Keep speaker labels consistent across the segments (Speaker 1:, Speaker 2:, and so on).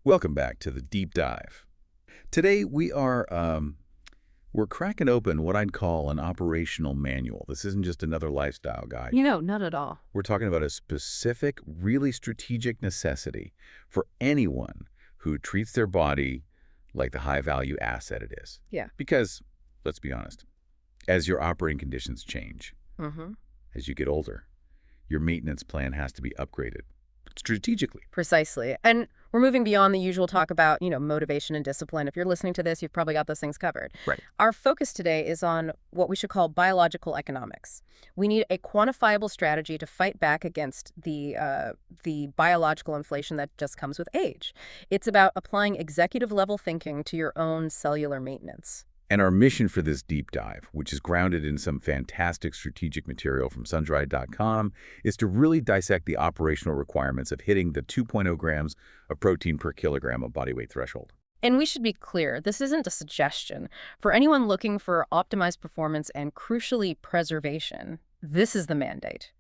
Speaker 1: Welcome back to the deep dive. Today we're cracking open what I'd call an operational manual. This isn't just another lifestyle guide.
Speaker 2: Not at all.
Speaker 1: We're talking about a specific, really strategic necessity for anyone who treats their body like the high-value asset it is.
Speaker 2: Yeah.
Speaker 1: Because, let's be honest, as your operating conditions change,
Speaker 2: Mm-hmm.
Speaker 1: as you get older, your maintenance plan has to be upgraded strategically.
Speaker 2: Precisely. And we're moving beyond the usual talk about, motivation and discipline. If you're listening to this, you've probably got those things covered.
Speaker 1: Right.
Speaker 2: Our focus today is on what we should call biological economics. We need a quantifiable strategy to fight back against the biological inflation that just comes with age. It's about applying executive-level thinking to your own cellular maintenance.
Speaker 1: And our mission for this deep dive, which is grounded in some fantastic strategic material from sundried.com, is to really dissect the operational requirements of hitting the 2.0 grams of protein per kilogram of body weight threshold.
Speaker 2: And we should be clear, this isn't a suggestion. For anyone looking for optimized performance and, crucially, preservation, this is the mandate.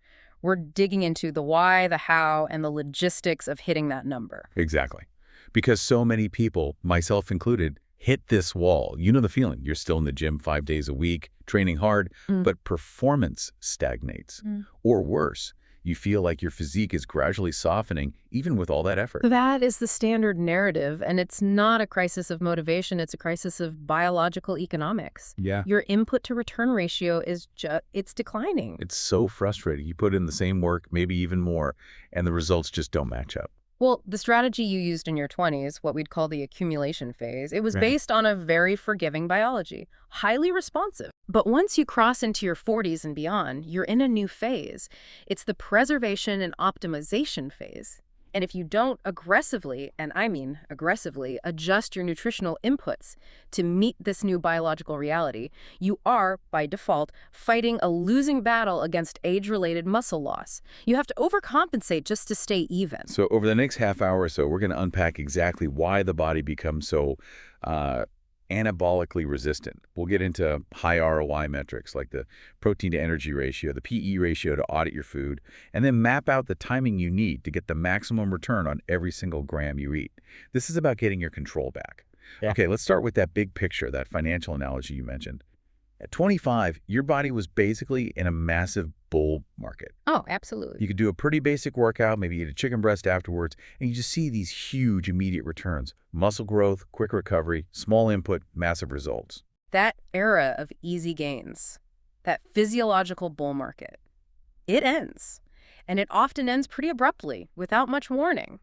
Speaker 2: We're digging into the why, the how, and the logistics of hitting that number.
Speaker 1: Exactly. Because so many people, myself included, hit this wall. You know the feeling. You're still in the gym 5 days a week, training hard, but performance stagnates. Or worse, you feel like your physique is gradually softening, even with all that effort.
Speaker 2: That is the standard narrative, and it's not a crisis of motivation, it's a crisis of biological economics.
Speaker 1: Yeah.
Speaker 2: Your input-to-return ratio is it's declining.
Speaker 1: It's so frustrating. You put in the same work, maybe even more, and the results just don't match up.
Speaker 2: Well, the strategy you used in your 20s, what we'd call the accumulation phase, it was based on a very forgiving biology, highly responsive. But once you cross into your 40s and beyond, you're in a new phase. It's the preservation and optimization phase. And if you don't aggressively, and I mean aggressively, adjust your nutritional inputs to meet this new biological reality, you are, by default, fighting a losing battle against age-related muscle loss. You have to overcompensate just to stay even.
Speaker 1: So over the next half hour or so, we're going to unpack exactly why the body becomes so anabolically resistant. We'll get into high ROI metrics like the protein-to-energy ratio, the PE ratio to audit your food, and then map out the timing you need to get the maximum return on every single gram you eat. This is about getting your control back. Yeah. Okay, let's start with that big picture, that financial analogy you mentioned. At 25, your body was basically in a massive bull market.
Speaker 2: Oh, absolutely.
Speaker 1: You could do a pretty basic workout, maybe eat a chicken breast afterwards, and you just see these huge immediate returns. Muscle growth, quick recovery, small input, massive results.
Speaker 2: That era of easy gains, that physiological bull market, it ends. And it often ends pretty abruptly, without much warning.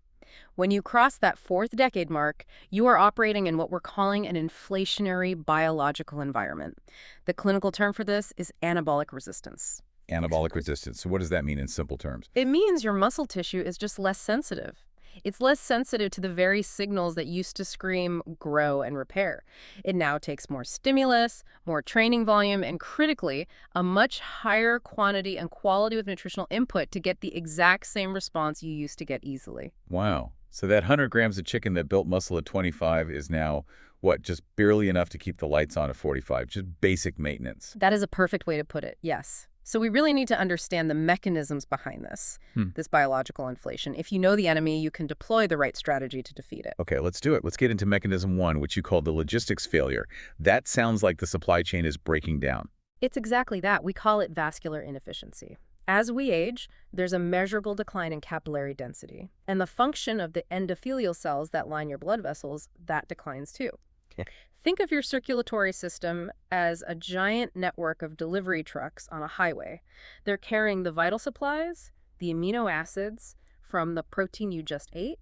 Speaker 2: When you cross that fourth decade mark, you are operating in what we're calling an inflationary biological environment. The clinical term for this is anabolic resistance.
Speaker 1: Anabolic resistance. So what does that mean in simple terms?
Speaker 2: It means your muscle tissue is just less sensitive. It's less sensitive to the very signals that used to scream, grow, and repair. It now takes more stimulus, more training volume, and critically, a much higher quantity and quality of nutritional input to get the exact same response you used to get easily.
Speaker 1: Wow. So that 100 grams of chicken that built muscle at 25 is now, what, just barely enough to keep the lights on at 45, just basic maintenance.
Speaker 2: That is a perfect way to put it, yes. So we really need to understand the mechanisms behind this biological inflation. If you know the enemy, you can deploy the right strategy to defeat it.
Speaker 1: Okay, let's do it. Let's get into mechanism one, which you call the logistics failure. That sounds like the supply chain is breaking down.
Speaker 2: It's exactly that. We call it vascular inefficiency. As we age, there's a measurable decline in capillary density. And the function of the endothelial cells that line your blood vessels, that declines too.
Speaker 1: Yeah.
Speaker 2: Think of your circulatory system as a giant network of delivery trucks on a highway. They're carrying the vital supplies, the amino acids from the protein you just ate,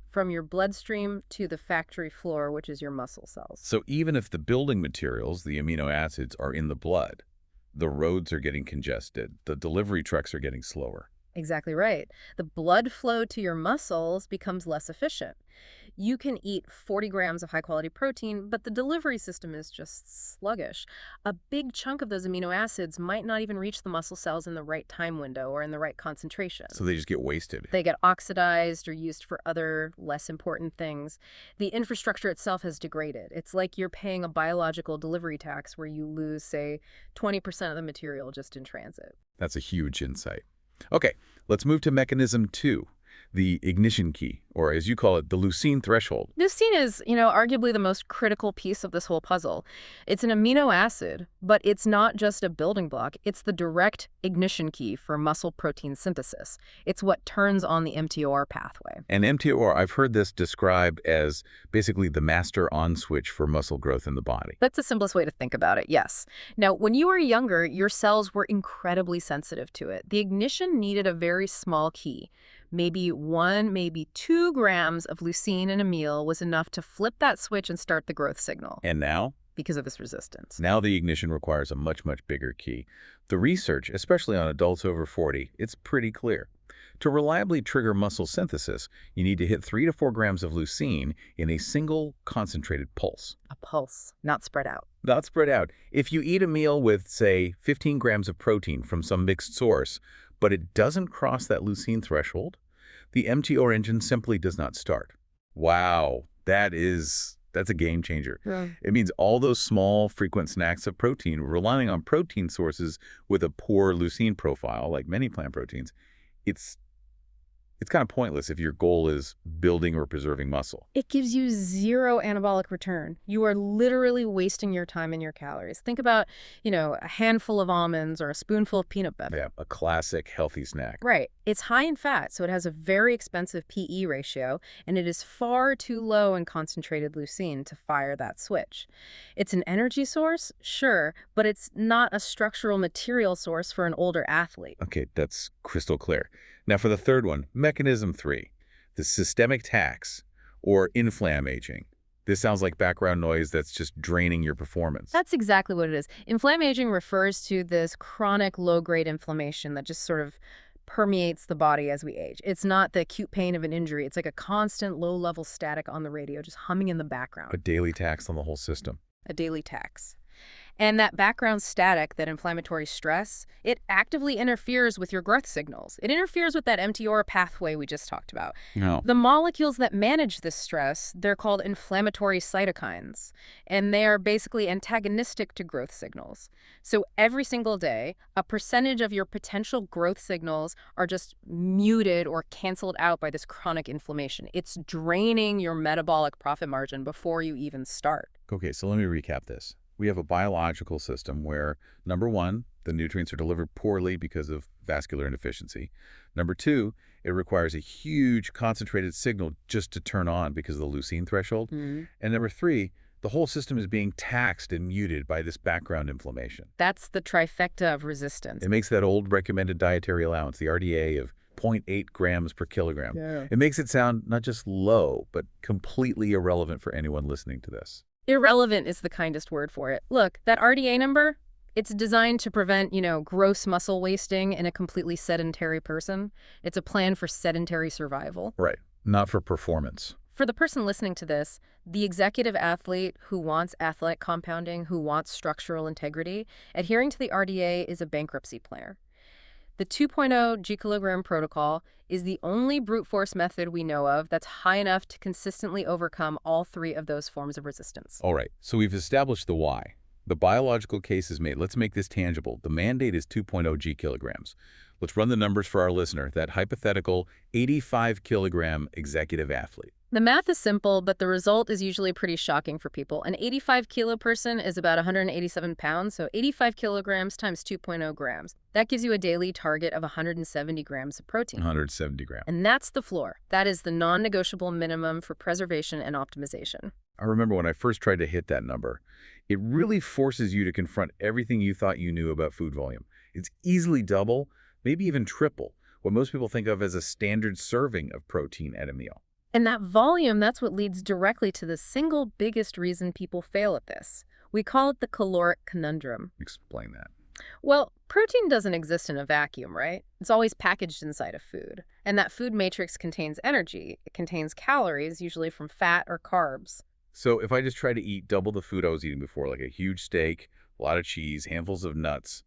Speaker 2: from your bloodstream to the factory floor, which is your muscle cells.
Speaker 1: So even if the building materials, the amino acids, are in the blood, the roads are getting congested, the delivery trucks are getting slower.
Speaker 2: Exactly right. The blood flow to your muscles becomes less efficient. You can eat 40 grams of high-quality protein, but the delivery system is just sluggish. A big chunk of those amino acids might not even reach the muscle cells in the right time window or in the right concentration.
Speaker 1: So they just get wasted.
Speaker 2: They get oxidized or used for other less important things. The infrastructure itself has degraded. It's like you're paying a biological delivery tax where you lose, say, 20% of the material just in transit.
Speaker 1: That's a huge insight. Okay, let's move to mechanism two. the ignition key, or as you call it, the leucine threshold.
Speaker 2: Leucine is, arguably the most critical piece of this whole puzzle. It's an amino acid, but it's not just a building block. It's the direct ignition key for muscle protein synthesis. It's what turns on the MTOR pathway.
Speaker 1: And MTOR, I've heard this described as basically the master on switch for muscle growth in the body.
Speaker 2: That's the simplest way to think about it, yes. Now, when you were younger, your cells were incredibly sensitive to it. The ignition needed a very small key. Maybe 1, maybe 2 grams of leucine in a meal was enough to flip that switch and start the growth signal.
Speaker 1: And now?
Speaker 2: Because of this resistance.
Speaker 1: Now the ignition requires a much, much bigger key. The research, especially on adults over 40, it's pretty clear. To reliably trigger muscle synthesis, you need to hit 3 to 4 grams of leucine in a single concentrated pulse.
Speaker 2: A pulse, not spread out.
Speaker 1: Not spread out. If you eat a meal with, say, 15 grams of protein from some mixed source, but it doesn't cross that leucine threshold, the MTOR engine simply does not start. Wow, that's a game changer.
Speaker 2: Yeah.
Speaker 1: It means all those small, frequent snacks of protein, relying on protein sources with a poor leucine profile, like many plant proteins, it's kind of pointless if your goal is building or preserving muscle.
Speaker 2: It gives you zero anabolic return. You are literally wasting your time and your calories. Think about, a handful of almonds or a spoonful of peanut butter.
Speaker 1: Yeah, a classic healthy snack.
Speaker 2: Right. It's high in fat, so it has a very expensive PE ratio, and it is far too low in concentrated leucine to fire that switch. It's an energy source, sure, but it's not a structural material source for an older athlete.
Speaker 1: Okay, that's crystal clear. Now for the third one, mechanism 3, the systemic tax or inflammaging. This sounds like background noise that's just draining your performance.
Speaker 2: That's exactly what it is. Inflammaging refers to this chronic low-grade inflammation that just sort of permeates the body as we age. It's not the acute pain of an injury. It's like a constant low-level static on the radio, just humming in the background.
Speaker 1: A daily tax on the whole system.
Speaker 2: A daily tax. And that background static, that inflammatory stress, it actively interferes with your growth signals. It interferes with that MTOR pathway we just talked about.
Speaker 1: No.
Speaker 2: The molecules that manage this stress, they're called inflammatory cytokines, and they are basically antagonistic to growth signals. So every single day, a percentage of your potential growth signals are just muted or canceled out by this chronic inflammation. It's draining your metabolic profit margin before you even start.
Speaker 1: Okay, so let me recap this. We have a biological system where, number 1, the nutrients are delivered poorly because of vascular inefficiency. Number 2, it requires a huge concentrated signal just to turn on because of the leucine threshold.
Speaker 2: Mm-hmm.
Speaker 1: And number 3, the whole system is being taxed and muted by this background inflammation.
Speaker 2: That's the trifecta of resistance.
Speaker 1: It makes that old recommended dietary allowance, the RDA, of 0.8 grams per kilogram.
Speaker 2: Yeah.
Speaker 1: It makes it sound not just low, but completely irrelevant for anyone listening to this.
Speaker 2: Irrelevant is the kindest word for it. Look, that RDA number, it's designed to prevent, gross muscle wasting in a completely sedentary person. It's a plan for sedentary survival.
Speaker 1: Right. Not for performance.
Speaker 2: For the person listening to this, the executive athlete who wants athletic compounding, who wants structural integrity, adhering to the RDA is a bankruptcy player. The 2.0 g-kilogram protocol is the only brute force method we know of that's high enough to consistently overcome all 3 of those forms of resistance.
Speaker 1: All right, so we've established the why. The biological case is made. Let's make this tangible. The mandate is 2.0 g-kilograms. Let's run the numbers for our listener, that hypothetical 85-kilogram executive athlete.
Speaker 2: The math is simple, but the result is usually pretty shocking for people. An 85-kilo person is about 187 pounds, so 85 kilograms times 2.0 grams. That gives you a daily target of 170 grams of protein.
Speaker 1: 170 grams.
Speaker 2: And that's the floor. That is the non-negotiable minimum for preservation and optimization.
Speaker 1: I remember when I first tried to hit that number, it really forces you to confront everything you thought you knew about food volume. It's easily double, maybe even triple, what most people think of as a standard serving of protein at a meal.
Speaker 2: And that volume, that's what leads directly to the single biggest reason people fail at this. We call it the caloric conundrum.
Speaker 1: Explain that.
Speaker 2: Well, protein doesn't exist in a vacuum, right? It's always packaged inside of food. And that food matrix contains energy. It contains calories, usually from fat or carbs.
Speaker 1: So if I just try to eat double the food I was eating before, like a huge steak, a lot of cheese, handfuls of nuts,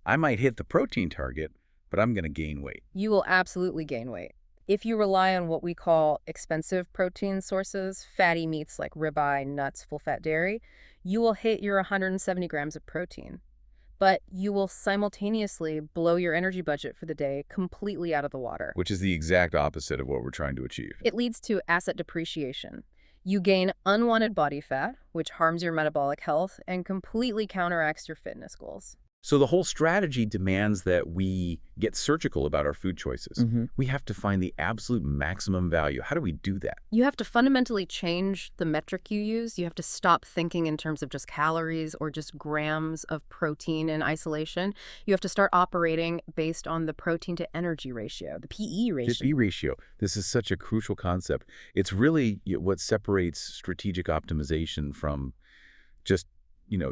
Speaker 1: I might hit the protein target, but I'm going to gain weight.
Speaker 2: You will absolutely gain weight. If you rely on what we call expensive protein sources, fatty meats like ribeye, nuts, full-fat dairy, you will hit your 170 grams of protein. but you will simultaneously blow your energy budget for the day completely out of the water.
Speaker 1: Which is the exact opposite of what we're trying to achieve.
Speaker 2: It leads to asset depreciation. You gain unwanted body fat, which harms your metabolic health and completely counteracts your fitness goals.
Speaker 1: So the whole strategy demands that we get surgical about our food choices. We have to find the absolute maximum value. How do we do that?
Speaker 2: You have to fundamentally change the metric you use. You have to stop thinking in terms of just calories or just grams of protein in isolation. You have to start operating based on the protein to energy ratio, the PE ratio.
Speaker 1: PE ratio. This is such a crucial concept. It's really what separates strategic optimization from just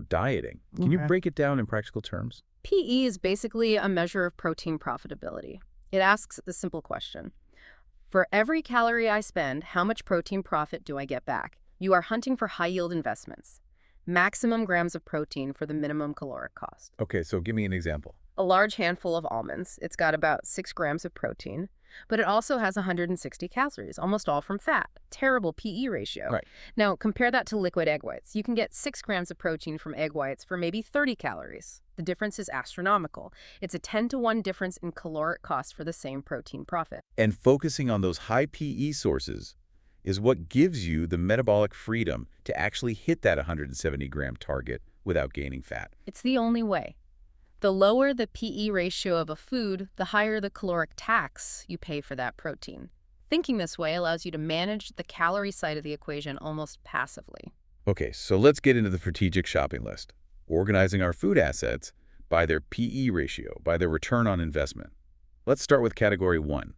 Speaker 1: dieting. Can you break it down in practical terms?
Speaker 2: PE is basically a measure of protein profitability. It asks the simple question: for every calorie I spend, how much protein profit do I get back? You are hunting for high-yield investments. Maximum grams of protein for the minimum caloric cost.
Speaker 1: Okay, so give me an example.
Speaker 2: A large handful of almonds, it's got about 6 grams of protein, but it also has 160 calories, almost all from fat. Terrible PE ratio.
Speaker 1: Right.
Speaker 2: Now, compare that to liquid egg whites. You can get 6 grams of protein from egg whites for maybe 30 calories. The difference is astronomical. It's a 10-to-1 difference in caloric cost for the same protein profit.
Speaker 1: And focusing on those high PE sources is what gives you the metabolic freedom to actually hit that 170-gram target without gaining fat.
Speaker 2: It's the only way. The lower the PE ratio of a food, the higher the caloric tax you pay for that protein. Thinking this way allows you to manage the calorie side of the equation almost passively.
Speaker 1: Okay, so let's get into the strategic shopping list. Organizing our food assets by their PE ratio, by their return on investment. Let's start with category 1,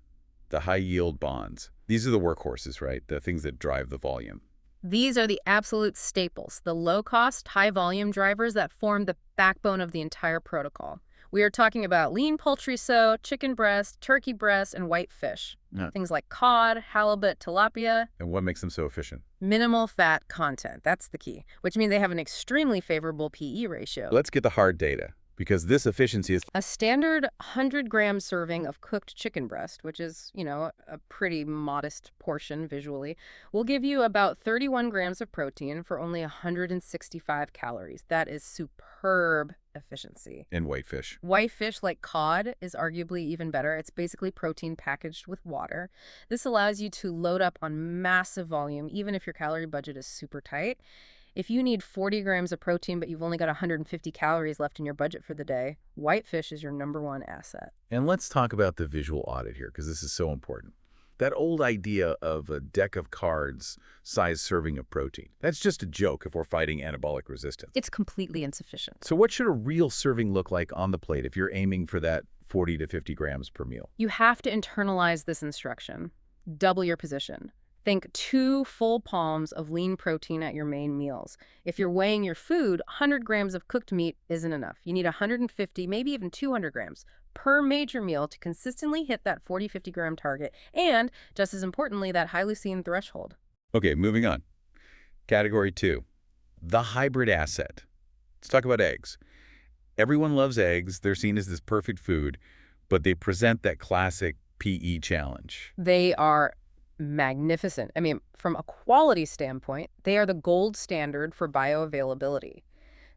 Speaker 1: the high-yield bonds. These are the workhorses, right? The things that drive the volume.
Speaker 2: These are the absolute staples, the low-cost, high-volume drivers that form the backbone of the entire protocol. We are talking about lean poultry so, chicken breast, turkey breast, and white fish.
Speaker 1: Yeah.
Speaker 2: Things like cod, halibut, tilapia.
Speaker 1: And what makes them so efficient?
Speaker 2: Minimal fat content, that's the key, which means they have an extremely favorable PE ratio.
Speaker 1: Let's get the hard data, because this efficiency is...
Speaker 2: A standard 100-gram serving of cooked chicken breast, which is, a pretty modest portion visually, will give you about 31 grams of protein for only 165 calories. That is superb efficiency.
Speaker 1: in whitefish.
Speaker 2: Whitefish, like cod, is arguably even better. It's basically protein packaged with water. This allows you to load up on massive volume, even if your calorie budget is super tight. If you need 40 grams of protein, but you've only got 150 calories left in your budget for the day, whitefish is your #1 asset.
Speaker 1: And let's talk about the visual audit here, because this is so important. That old idea of a deck of cards size serving of protein, that's just a joke if we're fighting anabolic resistance.
Speaker 2: It's completely insufficient.
Speaker 1: So what should a real serving look like on the plate if you're aiming for that 40 to 50 grams per meal?
Speaker 2: You have to internalize this instruction. Double your position. Think 2 full palms of lean protein at your main meals. If you're weighing your food, 100 grams of cooked meat isn't enough. You need 150, maybe even 200 grams per major meal to consistently hit that 40-50 gram target and, just as importantly, that high leucine threshold.
Speaker 1: Okay, moving on. Category 2, the hybrid asset. Let's talk about eggs. Everyone loves eggs. They're seen as this perfect food, but they present that classic PE challenge.
Speaker 2: They are magnificent. I mean, from a quality standpoint, they are the gold standard for bioavailability.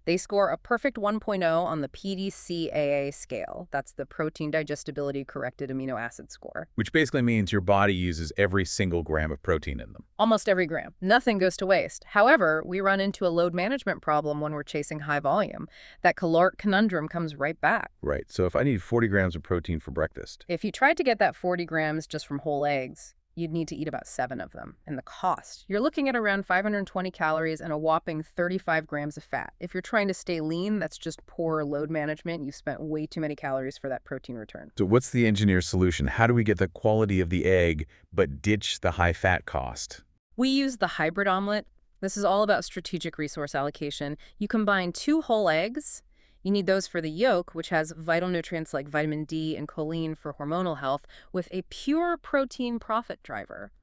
Speaker 2: They score a perfect 1.0 on the PDCAA scale. That's the protein digestibility corrected amino acid score.
Speaker 1: Which basically means your body uses every single gram of protein in them.
Speaker 2: Almost every gram. Nothing goes to waste. However, we run into a load management problem when we're chasing high volume. That caloric conundrum comes right back.
Speaker 1: Right, so if I need 40 grams of protein for breakfast.
Speaker 2: If you tried to get that 40 grams just from whole eggs, you'd need to eat about 7 of them. And the cost, you're looking at around 520 calories and a whopping 35 grams of fat. If you're trying to stay lean, that's just poor load management. You've spent way too many calories for that protein return.
Speaker 1: So what's the engineer's solution? How do we get the quality of the egg but ditch the high fat cost?
Speaker 2: We use the hybrid omelet. This is all about strategic resource allocation. You combine 2 whole eggs. You need those for the yolk, which has vital nutrients like vitamin D and choline for hormonal health, with a pure protein profit driver.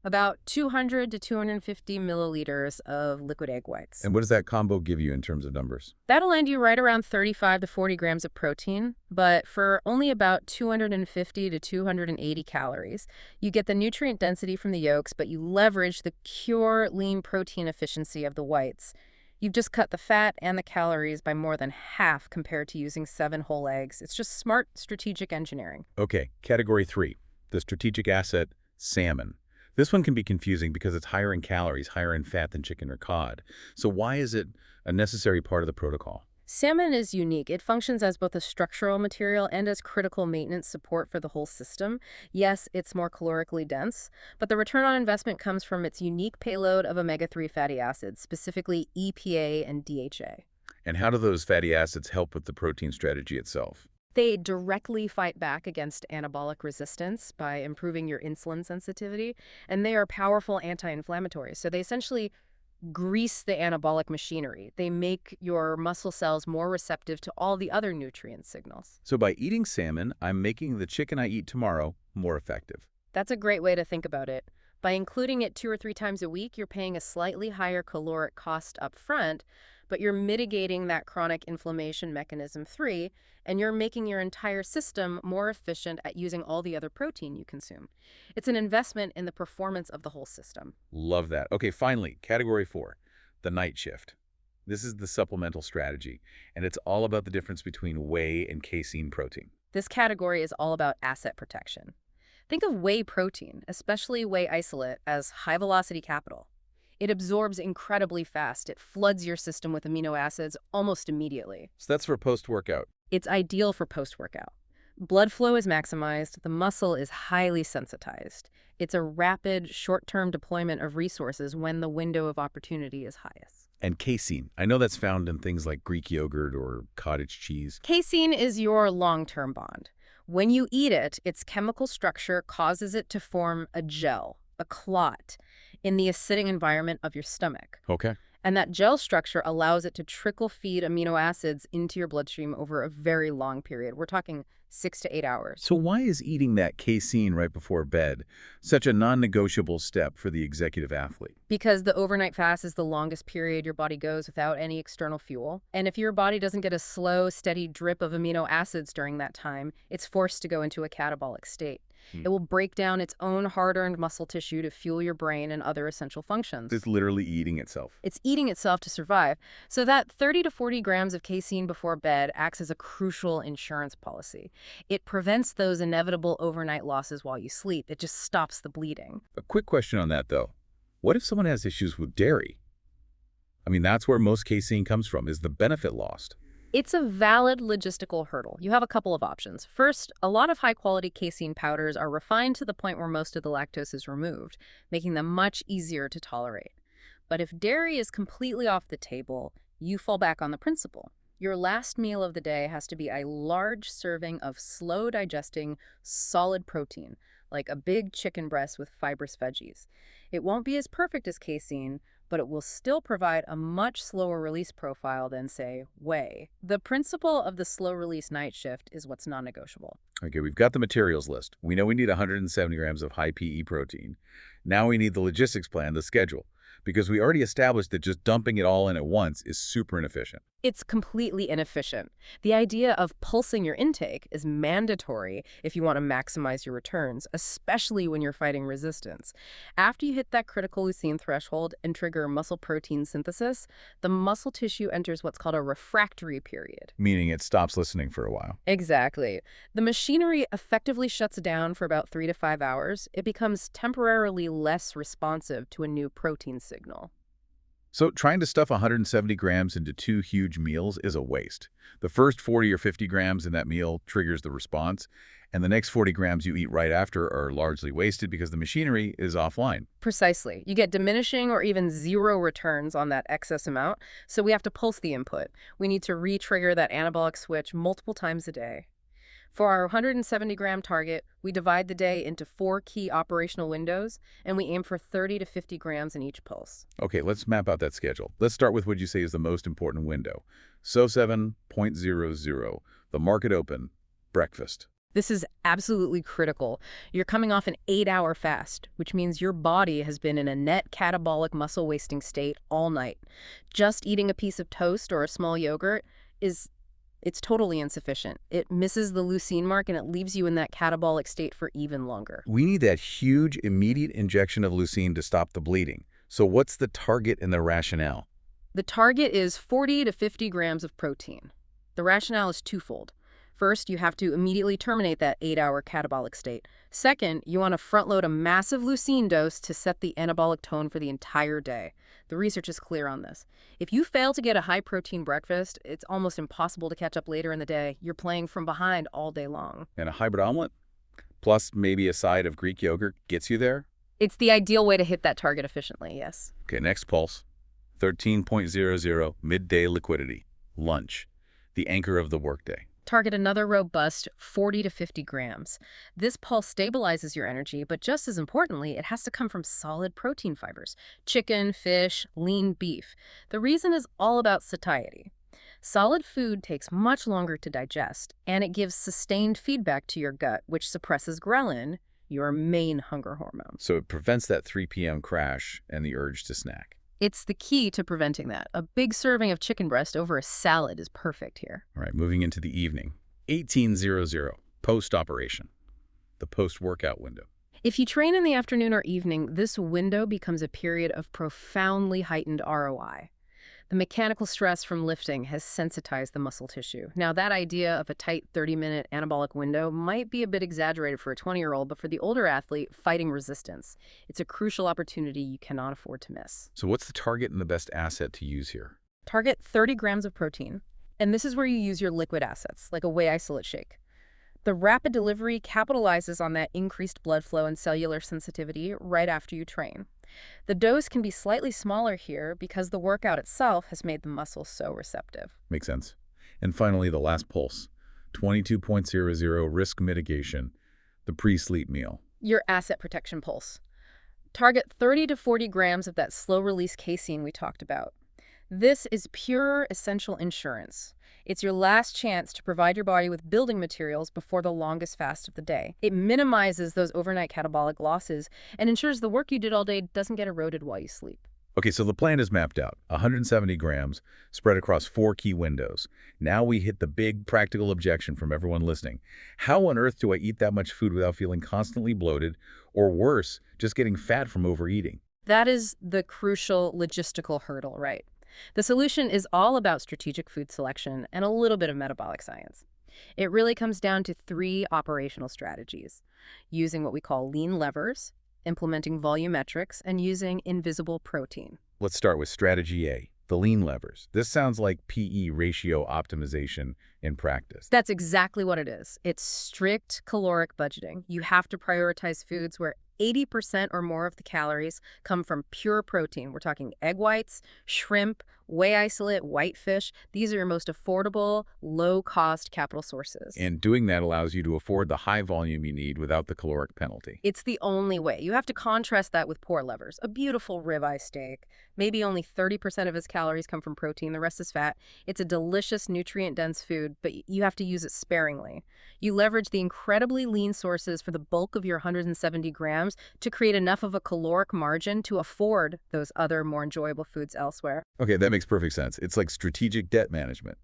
Speaker 2: About 200 to 250 milliliters of liquid egg whites.
Speaker 1: And what does that combo give you in terms of numbers?
Speaker 2: That'll land you right around 35 to 40 grams of protein, but for only about 250 to 280 calories. You get the nutrient density from the yolks, but you leverage the pure lean protein efficiency of the whites. You've just cut the fat and the calories by more than half compared to using 7 whole eggs. It's just smart strategic engineering.
Speaker 1: Okay, category 3, the strategic asset, salmon. This one can be confusing because it's higher in calories, higher in fat than chicken or cod. So why is it a necessary part of the protocol?
Speaker 2: Salmon is unique. It functions as both a structural material and as critical maintenance support for the whole system. Yes, it's more calorically dense, but the return on investment comes from its unique payload of omega-3 fatty acids, specifically EPA and DHA.
Speaker 1: And how do those fatty acids help with the protein strategy itself?
Speaker 2: They directly fight back against anabolic resistance by improving your insulin sensitivity, and they are powerful anti-inflammatories. So they essentially grease the anabolic machinery. They make your muscle cells more receptive to all the other nutrient signals.
Speaker 1: So by eating salmon, I'm making the chicken I eat tomorrow more effective.
Speaker 2: That's a great way to think about it. By including it 2 or 3 times a week, you're paying a slightly higher caloric cost up front, but you're mitigating that chronic inflammation mechanism 3, and you're making your entire system more efficient at using all the other protein you consume. It's an investment in the performance of the whole system.
Speaker 1: Love that. Okay, finally, category 4, the night shift. This is the supplemental strategy, and it's all about the difference between whey and casein protein.
Speaker 2: This category is all about asset protection. Think of whey protein, especially whey isolate, as high-velocity capital. It absorbs incredibly fast. It floods your system with amino acids almost immediately.
Speaker 1: So that's for post-workout.
Speaker 2: It's ideal for post-workout. Blood flow is maximized. The muscle is highly sensitized. It's a rapid, short-term deployment of resources when the window of opportunity is highest.
Speaker 1: And casein. I know that's found in things like Greek yogurt or cottage cheese.
Speaker 2: Casein is your long-term bond. When you eat it, its chemical structure causes it to form a gel, a clot, in the acidic environment of your stomach.
Speaker 1: Okay.
Speaker 2: And that gel structure allows it to trickle feed amino acids into your bloodstream over a very long period. We're talking 6 to 8 hours.
Speaker 1: So why is eating that casein right before bed such a non-negotiable step for the executive athlete?
Speaker 2: Because the overnight fast is the longest period your body goes without any external fuel. And if your body doesn't get a slow, steady drip of amino acids during that time, it's forced to go into a catabolic state. It will break down its own hard-earned muscle tissue to fuel your brain and other essential functions.
Speaker 1: It's literally eating itself.
Speaker 2: It's eating itself to survive. So that 30 to 40 grams of casein before bed acts as a crucial insurance policy. It prevents those inevitable overnight losses while you sleep. It just stops the bleeding.
Speaker 1: A quick question on that, though. What if someone has issues with dairy? I mean, that's where most casein comes from. Is the benefit lost?
Speaker 2: It's a valid logistical hurdle. You have a couple of options. First, a lot of high-quality casein powders are refined to the point where most of the lactose is removed, making them much easier to tolerate. But if dairy is completely off the table, you fall back on the principle. Your last meal of the day has to be a large serving of slow-digesting, solid protein, like a big chicken breast with fibrous veggies. It won't be as perfect as casein, but it will still provide a much slower release profile than, say, whey. The principle of the slow-release night shift is what's non-negotiable.
Speaker 1: Okay, we've got the materials list. We know we need 170 grams of high PE protein. Now we need the logistics plan, the schedule, because we already established that just dumping it all in at once is super inefficient.
Speaker 2: It's completely inefficient. The idea of pulsing your intake is mandatory if you want to maximize your returns, especially when you're fighting resistance. After you hit that critical leucine threshold and trigger muscle protein synthesis, the muscle tissue enters what's called a refractory period.
Speaker 1: Meaning it stops listening for a while.
Speaker 2: Exactly. The machinery effectively shuts down for about 3 to 5 hours. It becomes temporarily less responsive to a new protein signal.
Speaker 1: So trying to stuff 170 grams into 2 huge meals is a waste. The first 40 or 50 grams in that meal triggers the response, and the next 40 grams you eat right after are largely wasted because the machinery is offline.
Speaker 2: Precisely. You get diminishing or even zero returns on that excess amount, so we have to pulse the input. We need to re-trigger that anabolic switch multiple times a day. For our 170-gram target, we divide the day into 4 key operational windows, and we aim for 30 to 50 grams in each pulse.
Speaker 1: Okay, let's map out that schedule. Let's start with what you say is the most important window. So 7.00, the market open, breakfast.
Speaker 2: This is absolutely critical. You're coming off an 8-hour fast, which means your body has been in a net catabolic muscle wasting state all night. Just eating a piece of toast or a small yogurt it's totally insufficient. It misses the leucine mark and it leaves you in that catabolic state for even longer.
Speaker 1: We need that huge, immediate injection of leucine to stop the bleeding. So what's the target and the rationale?
Speaker 2: The target is 40 to 50 grams of protein. The rationale is twofold. First, you have to immediately terminate that 8-hour catabolic state. Second, you want to front-load a massive leucine dose to set the anabolic tone for the entire day. The research is clear on this. If you fail to get a high-protein breakfast, it's almost impossible to catch up later in the day. You're playing from behind all day long.
Speaker 1: And a hybrid omelet, plus maybe a side of Greek yogurt, gets you there?
Speaker 2: It's the ideal way to hit that target efficiently, yes.
Speaker 1: Okay, next pulse. 13.00, midday liquidity. Lunch, the anchor of the workday.
Speaker 2: Target another robust 40 to 50 grams. This pulse stabilizes your energy, but just as importantly, it has to come from solid protein fibers. Chicken, fish, lean beef. The reason is all about satiety. Solid food takes much longer to digest, and it gives sustained feedback to your gut, which suppresses ghrelin, your main hunger hormone.
Speaker 1: So it prevents that 3 p.m. crash and the urge to snack.
Speaker 2: It's the key to preventing that. A big serving of chicken breast over a salad is perfect here.
Speaker 1: All right, moving into the evening. 1800, post-operation, the post-workout window.
Speaker 2: If you train in the afternoon or evening, this window becomes a period of profoundly heightened ROI. The mechanical stress from lifting has sensitized the muscle tissue. Now, that idea of a tight 30-minute anabolic window might be a bit exaggerated for a 20-year-old, but for the older athlete fighting resistance, it's a crucial opportunity you cannot afford to miss.
Speaker 1: So what's the target and the best asset to use here?
Speaker 2: Target 30 grams of protein, and this is where you use your liquid assets, like a whey isolate shake. The rapid delivery capitalizes on that increased blood flow and cellular sensitivity right after you train. The dose can be slightly smaller here because the workout itself has made the muscle so receptive.
Speaker 1: Makes sense. And finally, the last pulse, 22.00, risk mitigation, the pre-sleep meal.
Speaker 2: Your asset protection pulse. Target 30 to 40 grams of that slow-release casein we talked about. This is pure essential insurance. It's your last chance to provide your body with building materials before the longest fast of the day. It minimizes those overnight catabolic losses and ensures the work you did all day doesn't get eroded while you sleep.
Speaker 1: Okay, so the plan is mapped out. 170 grams spread across 4 key windows. Now we hit the big practical objection from everyone listening. How on earth do I eat that much food without feeling constantly bloated, or worse, just getting fat from overeating?
Speaker 2: That is the crucial logistical hurdle, right? The solution is all about strategic food selection and a little bit of metabolic science. It really comes down to 3 operational strategies: using what we call lean levers, implementing volumetrics, and using invisible protein.
Speaker 1: Let's start with strategy A, the lean levers. This sounds like PE ratio optimization in practice.
Speaker 2: That's exactly what it is. It's strict caloric budgeting. You have to prioritize foods where 80% or more of the calories come from pure protein. We're talking egg whites, shrimp, whey isolate, whitefish. These are your most affordable, low-cost capital sources.
Speaker 1: And doing that allows you to afford the high volume you need without the caloric penalty.
Speaker 2: It's the only way. You have to contrast that with poor levers. A beautiful ribeye steak. Maybe only 30% of its calories come from protein, the rest is fat. It's a delicious, nutrient-dense food, but you have to use it sparingly. You leverage the incredibly lean sources for the bulk of your 170 grams to create enough of a caloric margin to afford those other, more enjoyable foods elsewhere.
Speaker 1: Okay, that makes perfect sense. It's like strategic debt management.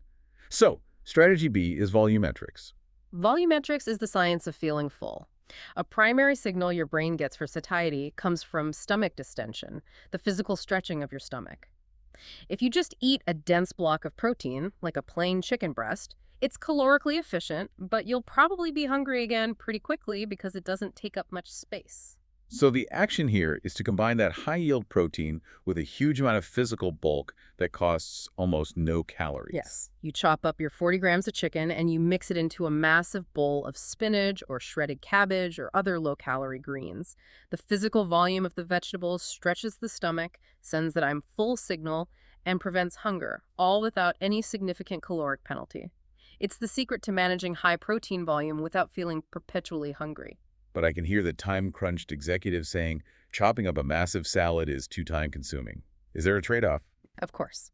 Speaker 1: So, strategy B is volumetrics.
Speaker 2: Volumetrics is the science of feeling full. A primary signal your brain gets for satiety comes from stomach distension, the physical stretching of your stomach. If you just eat a dense block of protein, like a plain chicken breast, it's calorically efficient, but you'll probably be hungry again pretty quickly because it doesn't take up much space.
Speaker 1: So the action here is to combine that high-yield protein with a huge amount of physical bulk that costs almost no calories.
Speaker 2: Yes. You chop up your 40 grams of chicken and you mix it into a massive bowl of spinach or shredded cabbage or other low-calorie greens. The physical volume of the vegetables stretches the stomach, sends that I'm full signal, and prevents hunger, all without any significant caloric penalty. It's the secret to managing high protein volume without feeling perpetually hungry.
Speaker 1: But I can hear the time-crunched executives saying chopping up a massive salad is too time-consuming. Is there a trade-off?
Speaker 2: Of course.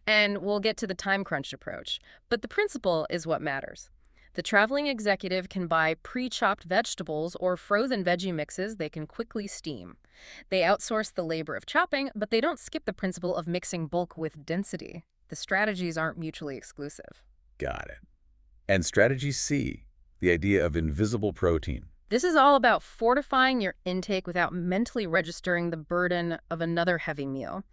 Speaker 2: And we'll get to the time crunch approach. But the principle is what matters. The traveling executive can buy pre-chopped vegetables or frozen veggie mixes they can quickly steam. They outsource the labor of chopping, but they don't skip the principle of mixing bulk with density. The strategies aren't mutually exclusive.
Speaker 1: Got it. And strategy C, the idea of invisible protein.
Speaker 2: This is all about fortifying your intake without mentally registering the burden of another heavy meal.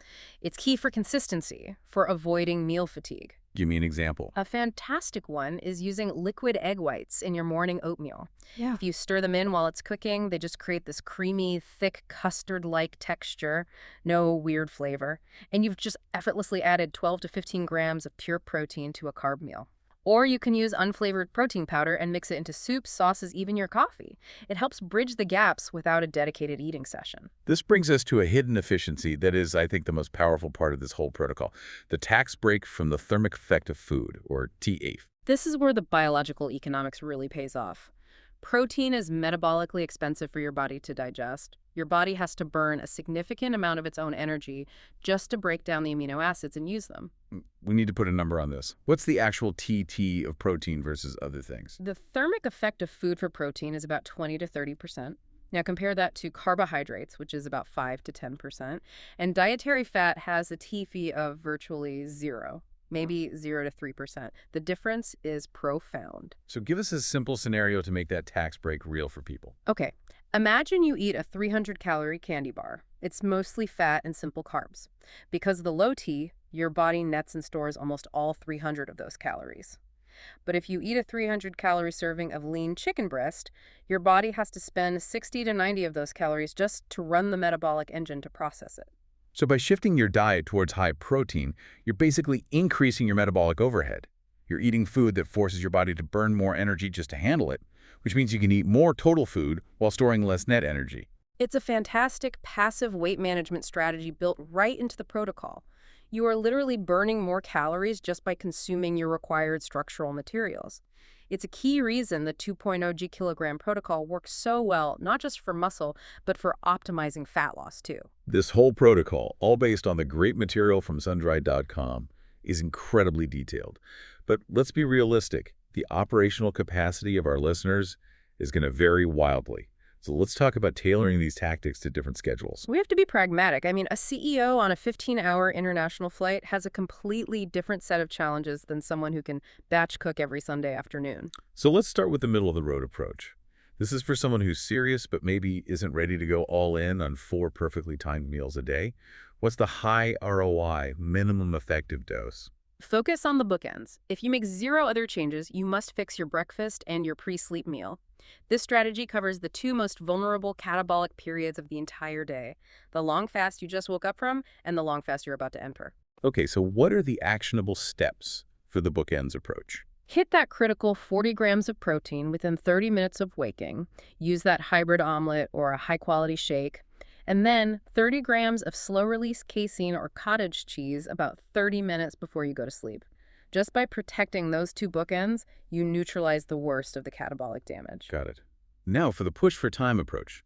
Speaker 2: It's key for consistency, for avoiding meal fatigue.
Speaker 1: Give me an example.
Speaker 2: A fantastic one is using liquid egg whites in your morning oatmeal. If you stir them in while it's cooking, they just create this creamy, thick, custard-like texture, no weird flavor, and you've just effortlessly added 12 to 15 grams of pure protein to a carb meal. Or you can use unflavored protein powder and mix it into soups, sauces, even your coffee. It helps bridge the gaps without a dedicated eating session.
Speaker 1: This brings us to a hidden efficiency that is, I think, the most powerful part of this whole protocol, the tax break from the thermic effect of food, or TAFE.
Speaker 2: This is where the biological economics really pays off. Protein is metabolically expensive for your body to digest. Your body has to burn a significant amount of its own energy just to break down the amino acids and use them.
Speaker 1: We need to put a number on this. What's the actual TT of protein versus other things?
Speaker 2: The thermic effect of food for protein is about 20 to 30%. Now compare that to carbohydrates, which is about 5 to 10%, and dietary fat has a TFE of virtually zero. Maybe 0 to 3%. The difference is profound.
Speaker 1: So give us a simple scenario to make that tax break real for people.
Speaker 2: Okay, imagine you eat a 300-calorie candy bar. It's mostly fat and simple carbs. Because of the low T, your body nets and stores almost all 300 of those calories. But if you eat a 300-calorie serving of lean chicken breast, your body has to spend 60 to 90 of those calories just to run the metabolic engine to process it.
Speaker 1: So by shifting your diet towards high protein, you're basically increasing your metabolic overhead. You're eating food that forces your body to burn more energy just to handle it, which means you can eat more total food while storing less net energy.
Speaker 2: It's a fantastic passive weight management strategy built right into the protocol. You are literally burning more calories just by consuming your required structural materials. It's a key reason the 2.0 g-kilogram protocol works so well, not just for muscle, but for optimizing fat loss too.
Speaker 1: This whole protocol, all based on the great material from sundried.com, is incredibly detailed. But let's be realistic. The operational capacity of our listeners is going to vary wildly. So let's talk about tailoring these tactics to different schedules.
Speaker 2: We have to be pragmatic. I mean, a CEO on a 15-hour international flight has a completely different set of challenges than someone who can batch cook every Sunday afternoon.
Speaker 1: So let's start with the middle-of-the-road approach. This is for someone who's serious but maybe isn't ready to go all in on 4 perfectly timed meals a day. What's the high ROI, minimum effective dose?
Speaker 2: Focus on the bookends. If you make 0 other changes, you must fix your breakfast and your pre-sleep meal. This strategy covers the 2 most vulnerable catabolic periods of the entire day, the long fast you just woke up from and the long fast you're about to enter.
Speaker 1: Okay, so what are the actionable steps for the bookends approach?
Speaker 2: Hit that critical 40 grams of protein within 30 minutes of waking. Use that hybrid omelet or a high-quality shake. And then 30 grams of slow-release casein or cottage cheese about 30 minutes before you go to sleep. Just by protecting those 2 bookends, you neutralize the worst of the catabolic damage.
Speaker 1: Got it. Now for the push for time approach.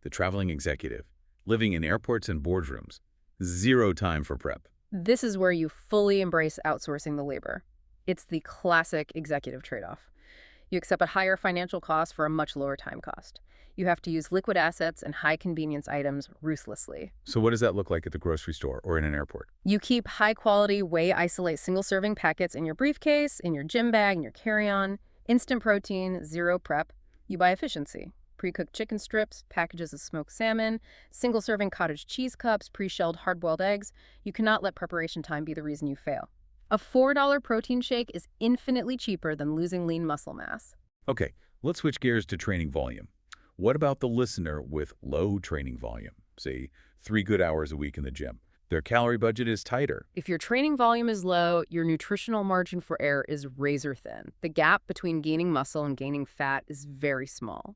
Speaker 1: The traveling executive, living in airports and boardrooms, 0 time for prep.
Speaker 2: This is where you fully embrace outsourcing the labor. It's the classic executive trade-off. You accept a higher financial cost for a much lower time cost. You have to use liquid assets and high-convenience items ruthlessly.
Speaker 1: So what does that look like at the grocery store or in an airport?
Speaker 2: You keep high-quality, weigh-isolate single-serving packets in your briefcase, in your gym bag, in your carry-on. Instant protein, 0 prep. You buy efficiency. Pre-cooked chicken strips, packages of smoked salmon, single-serving cottage cheese cups, pre-shelled hard-boiled eggs. You cannot let preparation time be the reason you fail. A $4 protein shake is infinitely cheaper than losing lean muscle mass.
Speaker 1: Okay, let's switch gears to training volume. What about the listener with low training volume? Say, 3 good hours a week in the gym. Their calorie budget is tighter.
Speaker 2: If your training volume is low, your nutritional margin for error is razor thin. The gap between gaining muscle and gaining fat is very small.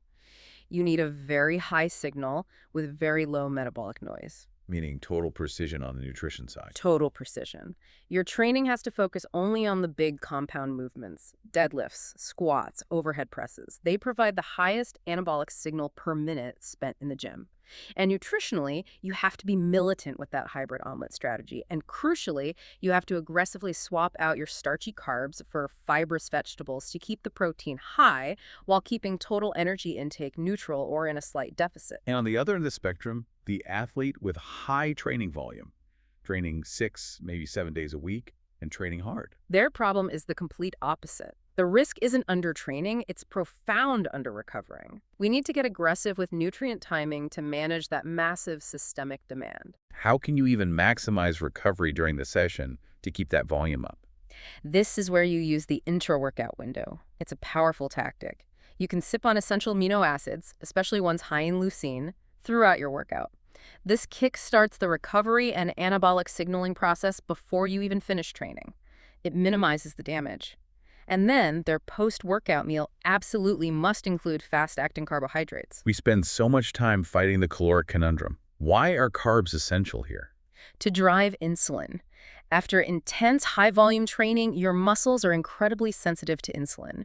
Speaker 2: You need a very high signal with very low metabolic noise.
Speaker 1: Meaning total precision on the nutrition side.
Speaker 2: Total precision. Your training has to focus only on the big compound movements, deadlifts, squats, overhead presses. They provide the highest anabolic signal per minute spent in the gym. And nutritionally, you have to be militant with that hybrid omelet strategy. And crucially, you have to aggressively swap out your starchy carbs for fibrous vegetables to keep the protein high while keeping total energy intake neutral or in a slight deficit.
Speaker 1: And on the other end of the spectrum, the athlete with high training volume, training 6, maybe 7 days a week, and training hard.
Speaker 2: Their problem is the complete opposite. The risk isn't undertraining, it's profound under-recovering. We need to get aggressive with nutrient timing to manage that massive systemic demand.
Speaker 1: How can you even maximize recovery during the session to keep that volume up?
Speaker 2: This is where you use the intra-workout window. It's a powerful tactic. You can sip on essential amino acids, especially ones high in leucine, throughout your workout. This kick-starts the recovery and anabolic signaling process before you even finish training. It minimizes the damage. And then their post-workout meal absolutely must include fast-acting carbohydrates.
Speaker 1: We spend so much time fighting the caloric conundrum. Why are carbs essential here?
Speaker 2: To drive insulin. After intense high-volume training, your muscles are incredibly sensitive to insulin.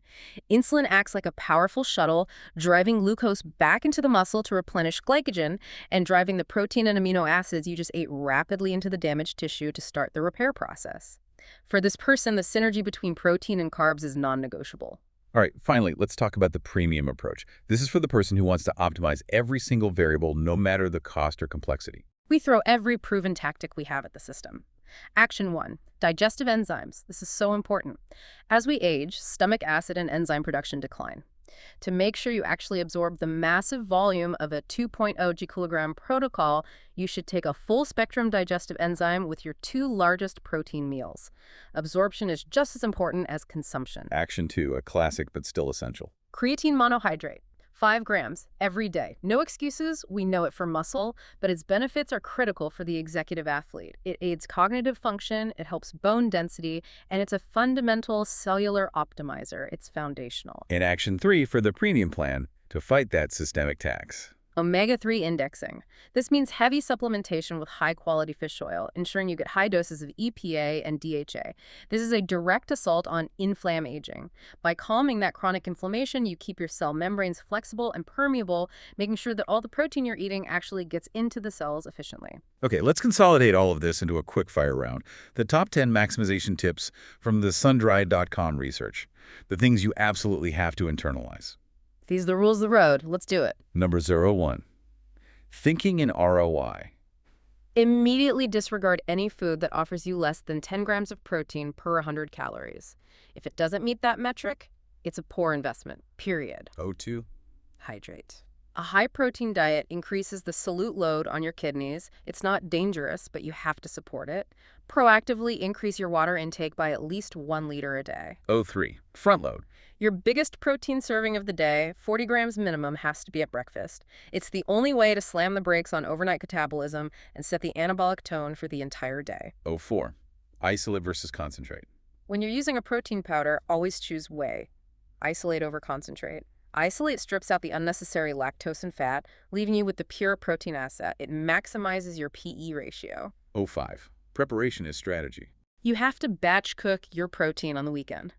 Speaker 2: Insulin acts like a powerful shuttle, driving glucose back into the muscle to replenish glycogen and driving the protein and amino acids you just ate rapidly into the damaged tissue to start the repair process. For this person, the synergy between protein and carbs is non-negotiable.
Speaker 1: All right, finally, let's talk about the premium approach. This is for the person who wants to optimize every single variable, no matter the cost or complexity.
Speaker 2: We throw every proven tactic we have at the system. Action 1. Digestive enzymes. This is so important. As we age, stomach acid and enzyme production decline. To make sure you actually absorb the massive volume of a 2.0 gikilogram protocol, you should take a full-spectrum digestive enzyme with your 2 largest protein meals. Absorption is just as important as consumption.
Speaker 1: Action 2, a classic but still essential.
Speaker 2: Creatine monohydrate. 5 grams every day. No excuses, we know it for muscle, but its benefits are critical for the executive athlete. It aids cognitive function, it helps bone density, and it's a fundamental cellular optimizer. It's foundational.
Speaker 1: In Action 3 for the premium plan, to fight that systemic tax.
Speaker 2: Omega-3 indexing. This means heavy supplementation with high-quality fish oil, ensuring you get high doses of EPA and DHA. This is a direct assault on inflammaging. By calming that chronic inflammation, you keep your cell membranes flexible and permeable, making sure that all the protein you're eating actually gets into the cells efficiently.
Speaker 1: Okay, let's consolidate all of this into a quick fire round. The top 10 maximization tips from the sundry.com research. The things you absolutely have to internalize.
Speaker 2: These are the rules of the road. Let's do it.
Speaker 1: Number 01. Thinking in ROI.
Speaker 2: Immediately disregard any food that offers you less than 10 grams of protein per 100 calories. If it doesn't meet that metric, it's a poor investment, period.
Speaker 1: 02.
Speaker 2: Hydrate. A high-protein diet increases the solute load on your kidneys. It's not dangerous, but you have to support it. Proactively increase your water intake by at least 1 liter a day.
Speaker 1: 03. Front load.
Speaker 2: Your biggest protein serving of the day, 40 grams minimum, has to be at breakfast. It's the only way to slam the brakes on overnight catabolism and set the anabolic tone for the entire day.
Speaker 1: 04. Isolate versus concentrate.
Speaker 2: When you're using a protein powder, always choose whey. Isolate over concentrate. Isolate strips out the unnecessary lactose and fat, leaving you with the pure protein asset. It maximizes your PE ratio.
Speaker 1: 05. Preparation is strategy.
Speaker 2: You have to batch cook your protein on the weekend.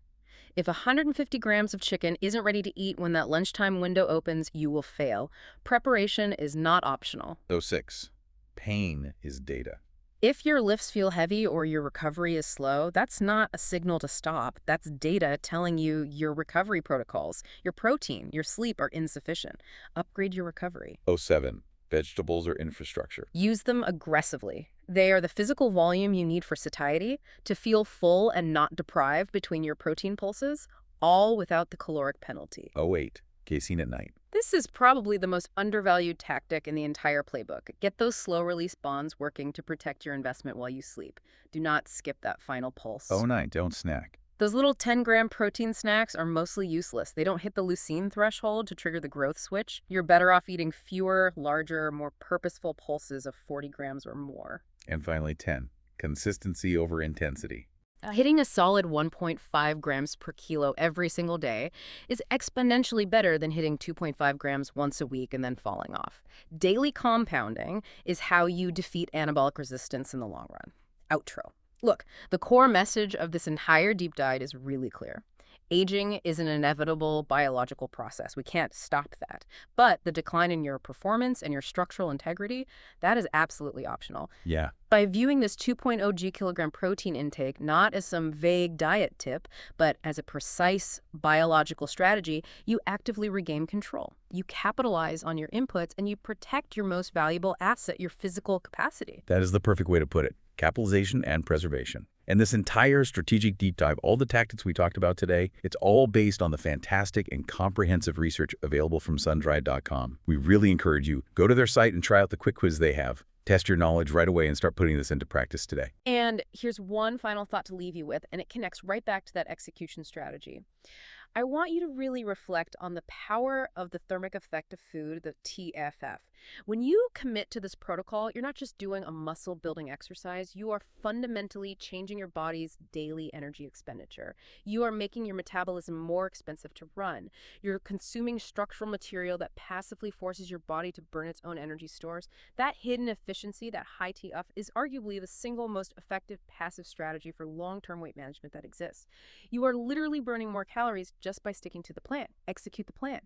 Speaker 2: If 150 grams of chicken isn't ready to eat when that lunchtime window opens, you will fail. Preparation is not optional.
Speaker 1: 06. Pain is data.
Speaker 2: If your lifts feel heavy or your recovery is slow, that's not a signal to stop. That's data telling you your recovery protocols, your protein, your sleep are insufficient. Upgrade your recovery.
Speaker 1: 07. Vegetables or infrastructure.
Speaker 2: Use them aggressively. They are the physical volume you need for satiety, to feel full and not deprived between your protein pulses, all without the caloric penalty.
Speaker 1: 08. Casein at night.
Speaker 2: This is probably the most undervalued tactic in the entire playbook. Get those slow-release bonds working to protect your investment while you sleep. Do not skip that final pulse.
Speaker 1: 09. Don't snack.
Speaker 2: Those little 10-gram protein snacks are mostly useless. They don't hit the leucine threshold to trigger the growth switch. You're better off eating fewer, larger, more purposeful pulses of 40 grams or more.
Speaker 1: And finally, 10. Consistency over intensity.
Speaker 2: Hitting a solid 1.5 grams per kilo every single day is exponentially better than hitting 2.5 grams once a week and then falling off. Daily compounding is how you defeat anabolic resistance in the long run. Outro. Look, the core message of this entire deep dive is really clear. Aging is an inevitable biological process. We can't stop that. But the decline in your performance and your structural integrity, that is absolutely optional.
Speaker 1: Yeah.
Speaker 2: By viewing this 2.0 gikilogram protein intake not as some vague diet tip, but as a precise biological strategy, you actively regain control. You capitalize on your inputs and you protect your most valuable asset, your physical capacity.
Speaker 1: That is the perfect way to put it. Capitalization and preservation. And this entire strategic deep dive, all the tactics we talked about today, it's all based on the fantastic and comprehensive research available from sundried.com. We really encourage you, go to their site and try out the quick quiz they have. Test your knowledge right away and start putting this into practice today.
Speaker 2: And here's one final thought to leave you with, and it connects right back to that execution strategy. I want you to really reflect on the power of the thermic effect of food, the TFF. When you commit to this protocol, you're not just doing a muscle building exercise, you are fundamentally changing your body's daily energy expenditure. You are making your metabolism more expensive to run. You're consuming structural material that passively forces your body to burn its own energy stores. That hidden efficiency, that high TF, is arguably the single most effective passive strategy for long-term weight management that exists. You are literally burning more calories just by sticking to the plan. Execute the plan.